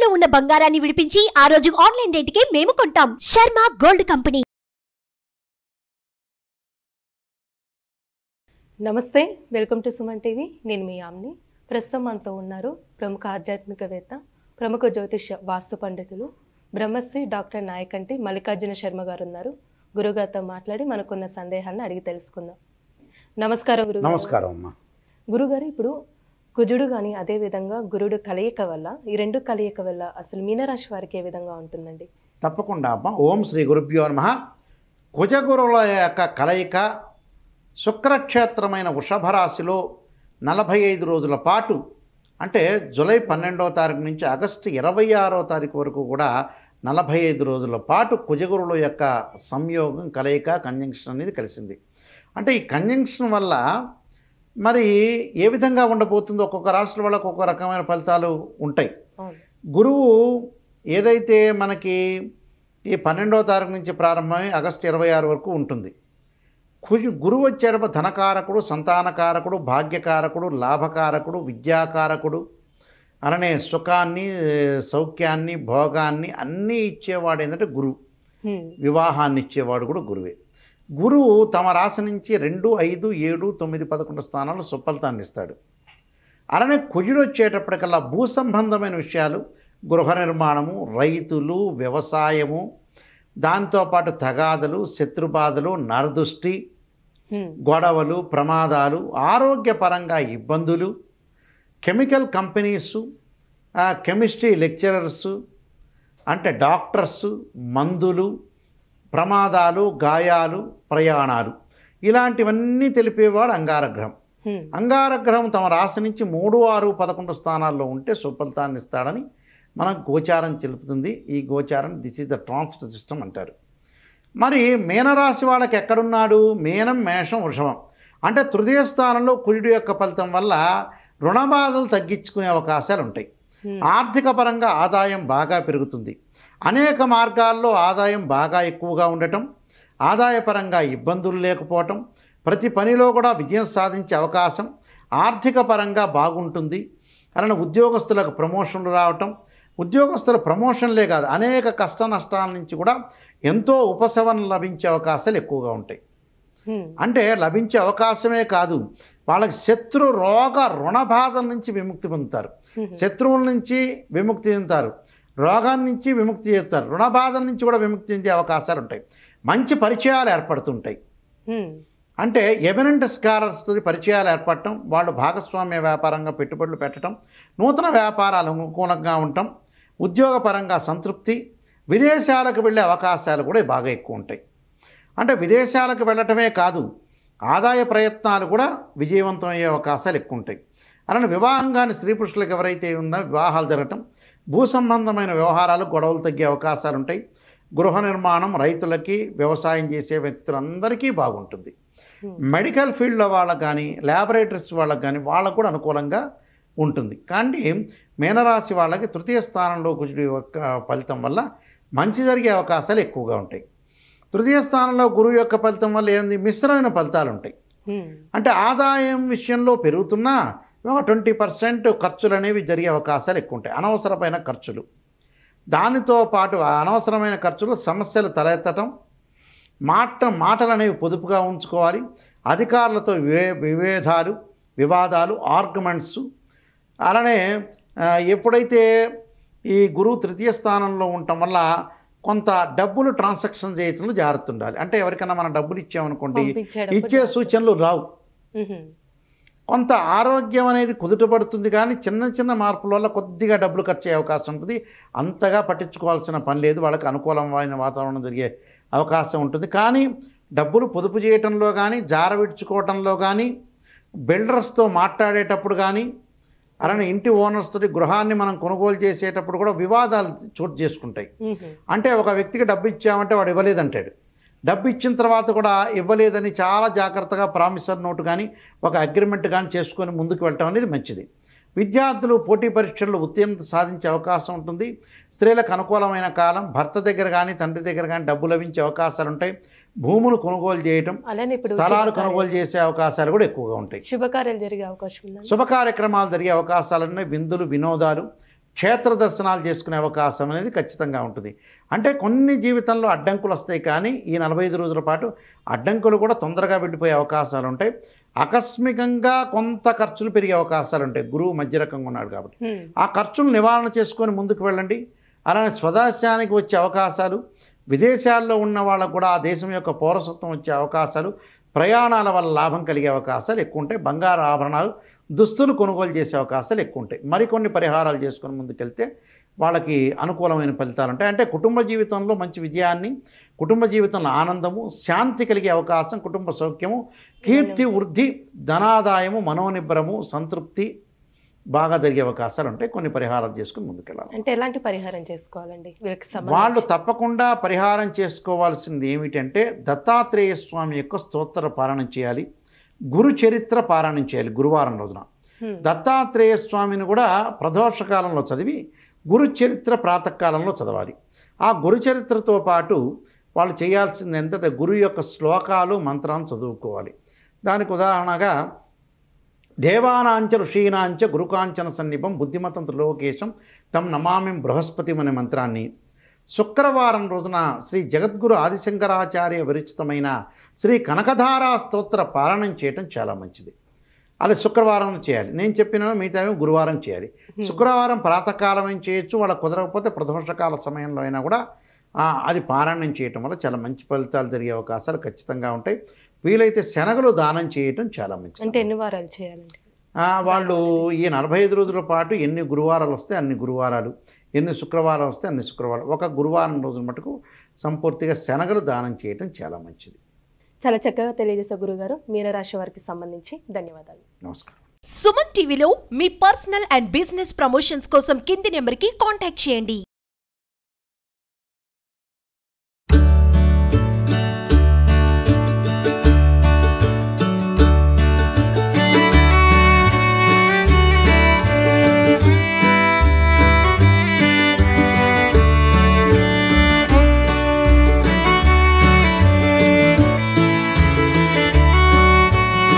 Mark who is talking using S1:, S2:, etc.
S1: తాకట్టులో ఉన్న బంగారాన్ని విడిపించి ఆ రోజు ఆన్లైన్ రేటుకే మేము కొంటాం. Sharma gold company.
S2: నమస్తే, వెల్కమ్ టు సుమన్ టీవీ. నేను మీ ఆమ్ని. ప్రస్తుతం మనతో ఉన్నారు ప్రముఖ ఆధ్యాత్మికవేత్త, ప్రముఖ జ్యోతిష్య వాస్తు పండితులు, బ్రహ్మశ్రీ డాక్టర్ నాయకంటి మల్లికార్జున శర్మ గారు ఉన్నారు. గురుగారితో మాట్లాడి మనకున్న సందేహాలను అడిగి తెలుసుకుందాం. నమస్కారం గురుగారు.
S3: నమస్కారం అమ్మా.
S2: గురుగారు, ఇప్పుడు కుజుడు కానీ అదేవిధంగా గురుడు కలయిక వల్ల, ఈ రెండు కలయిక వల్ల అసలు మీనరాశి వారికి ఏ విధంగా ఉంటుందండి?
S3: తప్పకుండా అమ్మా. ఓం శ్రీ గురుభ్యో నమః. కుజగురుల యొక్క కలయిక శుక్రక్షేత్రమైన వృషభ రాశిలో 45 రోజుల పాటు, అంటే జూలై 12వ తారీఖు నుంచి ఆగస్టు 26వ తారీఖు వరకు కూడా 45 రోజుల పాటు కుజగురుల యొక్క సంయోగం, కలయిక, కంజంక్షన్ అనేది కలిసింది. అంటే ఈ కంజంక్షన్ వల్ల మరి ఏ విధంగా ఉండబోతుందో, ఒక్కొక్క రాశుల వాళ్ళకు ఒక్కొక్క రకమైన ఫలితాలు ఉంటాయి. గురువు ఏదైతే మనకి ఈ 12వ తారీఖు నుంచి ప్రారంభమై ఆగస్టు 26 వరకు ఉంటుంది. గురువు వచ్చేటప్పుడు ధనకారకుడు, సంతానకారకుడు, భాగ్యకారకుడు, లాభకారకుడు, విద్యాకారకుడు, అలానే సుఖాన్ని, సౌఖ్యాన్ని, భోగాన్ని అన్నీ ఇచ్చేవాడు ఏంటంటే గురువు. వివాహాన్ని ఇచ్చేవాడు కూడా గురువే. గురువు తమ రాశి నుంచి 2, 5, 7, 9, 11 స్థానాలు సుఫలితాన్ని ఇస్తాడు. అలానే కుజుడు వచ్చేటప్పటికల్లా భూ సంబంధమైన విషయాలు, గృహ నిర్మాణము, రైతులు, వ్యవసాయము, దాంతోపాటు తగాదలు, శత్రుబాధలు, నరదృష్టి, గొడవలు, ప్రమాదాలు, ఆరోగ్యపరంగా ఇబ్బందులు, కెమికల్ కంపెనీసు, కెమిస్ట్రీ లెక్చరర్సు, అంటే డాక్టర్సు, మందులు, ప్రమాదాలు, గాయాలు, ప్రయాణాలు, ఇలాంటివన్నీ తెలిపేవాడు అంగారగ్రహం. అంగారగ్రహం తమ రాశి నుంచి 3, 6, 11 స్థానాల్లో ఉంటే సుఫలితాన్ని ఇస్తాడని మనకు గోచారం తెలుపుతుంది. ఈ గోచారం this is the transit system అంటారు. మరి మీనరాశి వాళ్ళకి ఎక్కడున్నాడు? మీనం, మేషం, వృషభం. అంటే తృతీయ స్థానంలో కుజుడు యొక్క ఫలితం వల్ల రుణబాధలు తగ్గించుకునే అవకాశాలు ఉంటాయి. ఆర్థిక పరంగా ఆదాయం బాగా పెరుగుతుంది. అనేక మార్గాల్లో ఆదాయం బాగా ఎక్కువగా ఉండటం, ఆదాయపరంగా ఇబ్బందులు లేకపోవటం, ప్రతి పనిలో కూడా విజయం సాధించే అవకాశం, ఆర్థిక పరంగా బాగుంటుంది. అలానే ఉద్యోగస్తులకు ప్రమోషన్లు రావటం, ఉద్యోగస్తుల ప్రమోషన్లే కాదు, అనేక కష్ట నష్టాల నుంచి కూడా ఎంతో ఉపశమనం లభించే అవకాశాలు ఎక్కువగా ఉంటాయి. అంటే లభించే అవకాశమే కాదు, వాళ్ళకి శత్రు, రోగ, రుణ బాధల నుంచి విముక్తి పొందుతారు. శత్రువుల నుంచి విముక్తి చెందుతారు, రోగాన్ని నుంచి విముక్తి చేస్తారు, రుణ బాధల నుంచి కూడా విముక్తి చెందే అవకాశాలు ఉంటాయి. మంచి పరిచయాలు ఏర్పడుతుంటాయి. అంటే ఎమినెంట్ స్కాలర్స్తో పరిచయాలు ఏర్పడటం, వాళ్ళు భాగస్వామ్య వ్యాపారంగా పెట్టుబడులు పెట్టడం, నూతన వ్యాపారాలు అనుకూలంగా ఉండటం, ఉద్యోగపరంగా సంతృప్తి, విదేశాలకు వెళ్ళే అవకాశాలు కూడా బాగా ఎక్కువ ఉంటాయి. అంటే విదేశాలకు వెళ్ళటమే కాదు, ఆదాయ ప్రయత్నాలు కూడా విజయవంతం అయ్యే అవకాశాలు ఎక్కువ ఉంటాయి. అలానే వివాహంగాని స్త్రీ పురుషులకు ఎవరైతే ఉన్నా వివాహాలు జరగటం, భూ సంబంధమైన వ్యవహారాలు, గొడవలు తగ్గే అవకాశాలు ఉంటాయి. గృహ నిర్మాణం, రైతులకి, వ్యవసాయం చేసే వ్యక్తులందరికీ బాగుంటుంది. మెడికల్ ఫీల్డ్లో వాళ్ళకు కానీ, ల్యాబొరేటరీస్ వాళ్ళకు కానీ, వాళ్ళకు కూడా అనుకూలంగా ఉంటుంది. కానీ మీనరాశి వాళ్ళకి తృతీయ స్థానంలో కుజుడు యొక్క ఫలితం వల్ల మంచి జరిగే అవకాశాలు ఎక్కువగా ఉంటాయి. తృతీయ స్థానంలో గురువు యొక్క ఫలితం వల్ల ఏంది, మిశ్రమైన ఫలితాలు ఉంటాయి. అంటే ఆదాయం విషయంలో పెరుగుతున్నా ఒక 20% ఖర్చులు అనేవి జరిగే అవకాశాలు ఎక్కువ ఉంటాయి. అనవసరమైన ఖర్చులు, దానితో పాటు అనవసరమైన ఖర్చులు, సమస్యలు తలెత్తటం, మాటలు అనేవి పొదుపుగా ఉంచుకోవాలి. అధికారులతో విభేదాలు, వివాదాలు, ఆర్గ్యుమెంట్స్. అలానే ఎప్పుడైతే ఈ గురువు తృతీయ స్థానంలో ఉండటం వల్ల కొంత డబ్బులు ట్రాన్సాక్షన్ చేయటంలో జాగ్రత్త ఉండాలి. అంటే ఎవరికైనా మనం డబ్బులు ఇచ్చామనుకోండి, ఇచ్చే సూచనలు రావు. కొంత ఆరోగ్యం అనేది కుదుటపడుతుంది, కానీ చిన్న చిన్న మార్పుల వల్ల కొద్దిగా డబ్బులు ఖర్చు అయ్యే అవకాశం ఉంటుంది. అంతగా పట్టించుకోవాల్సిన పని లేదు, వాళ్ళకి అనుకూలమైన వాతావరణం జరిగే అవకాశం ఉంటుంది. కానీ డబ్బులు పొదుపు చేయటంలో కానీ, జారవిడ్చుకోవటంలో కానీ, బిల్డర్స్తో మాట్లాడేటప్పుడు కానీ, అలానే ఇంటి ఓనర్స్తో గృహాన్ని మనం కొనుగోలు చేసేటప్పుడు కూడా వివాదాలు చోటు చేసుకుంటాయి. అంటే ఒక వ్యక్తికి డబ్బు ఇచ్చామంటే వాడు ఇవ్వలేదంటాడు, డబ్బు ఇచ్చిన తర్వాత కూడా ఇవ్వలేదని చాలా జాగ్రత్తగా ప్రామిసర్ నోటు కానీ, ఒక అగ్రిమెంట్ కానీ చేసుకొని ముందుకు వెళ్ళటం అనేది మంచిది. విద్యార్థులు పోటీ పరీక్షల్లో ఉత్తీర్ణత సాధించే అవకాశం ఉంటుంది. స్త్రీలకు అనుకూలమైన కాలం, భర్త దగ్గర కానీ తండ్రి దగ్గర కానీ డబ్బు లభించే అవకాశాలు ఉంటాయి. భూములు కొనుగోలు చేయటం, స్థలాలు కొనుగోలు చేసే అవకాశాలు కూడా ఎక్కువగా ఉంటాయి.
S2: శుభకార్యాలు జరిగే అవకాశం ఉంది.
S3: శుభ కార్యక్రమాలు జరిగే అవకాశాలు ఉన్నాయి. విందులు, వినోదాలు, క్షేత్ర దర్శనాలు చేసుకునే అవకాశం అనేది ఖచ్చితంగా ఉంటుంది. అంటే కొన్ని జీవితంలో అడ్డంకులు వస్తాయి, కానీ ఈ 45 రోజుల పాటు అడ్డంకులు కూడా తొందరగా వెళ్ళిపోయే అవకాశాలు ఉంటాయి. ఆకస్మికంగా కొంత ఖర్చులు పెరిగే అవకాశాలు ఉంటాయి. గురువు మధ్య రకంగా ఉన్నాడు కాబట్టి ఆ ఖర్చులు నివారణ చేసుకొని ముందుకు వెళ్ళండి. అలానే స్వదేశానికి వచ్చే అవకాశాలు, విదేశాల్లో ఉన్న వాళ్ళకు కూడా ఆ దేశం యొక్క పౌరసత్వం వచ్చే అవకాశాలు, ప్రయాణాల వల్ల లాభం కలిగే అవకాశాలు ఎక్కువ ఉంటాయి. బంగారు ఆభరణాలు, దుస్తులు కొనుగోలు చేసే అవకాశాలు ఎక్కువ ఉంటాయి. మరికొన్ని పరిహారాలు చేసుకొని ముందుకెళ్తే వాళ్ళకి అనుకూలమైన ఫలితాలు ఉంటాయి. అంటే కుటుంబ జీవితంలో మంచి విజయాన్ని, కుటుంబ జీవితంలో ఆనందము, శాంతి కలిగే అవకాశం, కుటుంబ సౌఖ్యము, కీర్తి వృద్ధి, ధనాదాయము, మనోనిబ్బరము, సంతృప్తి బాగా జరిగే అవకాశాలు ఉంటాయి. కొన్ని పరిహారాలు చేసుకుని ముందుకెళ్ళాలి.
S2: అంటే ఎలాంటి పరిహారం చేసుకోవాలండి వీళ్ళకి
S3: వాళ్ళు తప్పకుండా పరిహారం చేసుకోవాల్సింది ఏమిటంటే దత్తాత్రేయ స్వామి యొక్క స్తోత్ర పారాయణం చేయాలి, గురు చరిత్ర పారాయణం చేయాలి గురువారం రోజున. దత్తాత్రేయ స్వామిని కూడా ప్రదోషకాలంలో చదివి గురు చరిత్ర ప్రాతకాలంలో చదవాలి. ఆ గురు చరిత్రతో పాటు వాళ్ళు చేయాల్సింది ఏంటంటే గురువు యొక్క శ్లోకాలు, మంత్రాలను చదువుకోవాలి. దానికి ఉదాహరణగా దేవానాంచ ఋషీనాంచ గురుకాంచన సన్నిభం బుద్ధిమతం త్రిలోకేశం తం నమామిం బృహస్పతిం అనే మంత్రాన్ని శుక్రవారం రోజున శ్రీ జగద్గురు ఆదిశంకరాచార్య విరచితమైన శ్రీ కనకధారా స్తోత్ర పారాయణం చేయటం చాలా మంచిది. అది శుక్రవారం చేయాలి. నేను చెప్పిన మిగతా గురువారం చేయాలి. శుక్రవారం ప్రాతకాలం చేయొచ్చు, వాళ్ళకి కుదరకపోతే ప్రదోషకాల సమయంలో అయినా కూడా అది పారాయణం చేయటం వల్ల చాలా మంచి ఫలితాలు జరిగే అవకాశాలు ఖచ్చితంగా ఉంటాయి. వీలైతే శనగలు దానం చేయటం చాలా మంచిది.
S2: అంటే ఎన్ని వారాలు చేయాలండి?
S3: వాళ్ళు ఈ 45 రోజుల పాటు ఎన్ని గురువారాలు వస్తే అన్ని గురువారాలు, ఎన్ని శుక్రవారాలు వస్తే అన్ని శుక్రవారాలు, ఒక గురువారం రోజుల మటుకు సంపూర్తిగా శనగలు దానం చేయటం చాలా మంచిది.
S2: చాలా చక్కగా తెలియజేశారు గురుగారు. మీనరాశి వారికి సంబంధించి ధన్యవాదాలు.
S3: నమస్కారం.
S1: సుమన్ టీవీలో మీ పర్సనల్ అండ్ బిజినెస్ ప్రమోషన్స్ కోసం కింది నెంబర్కి కాంటాక్ట్ చేయండి.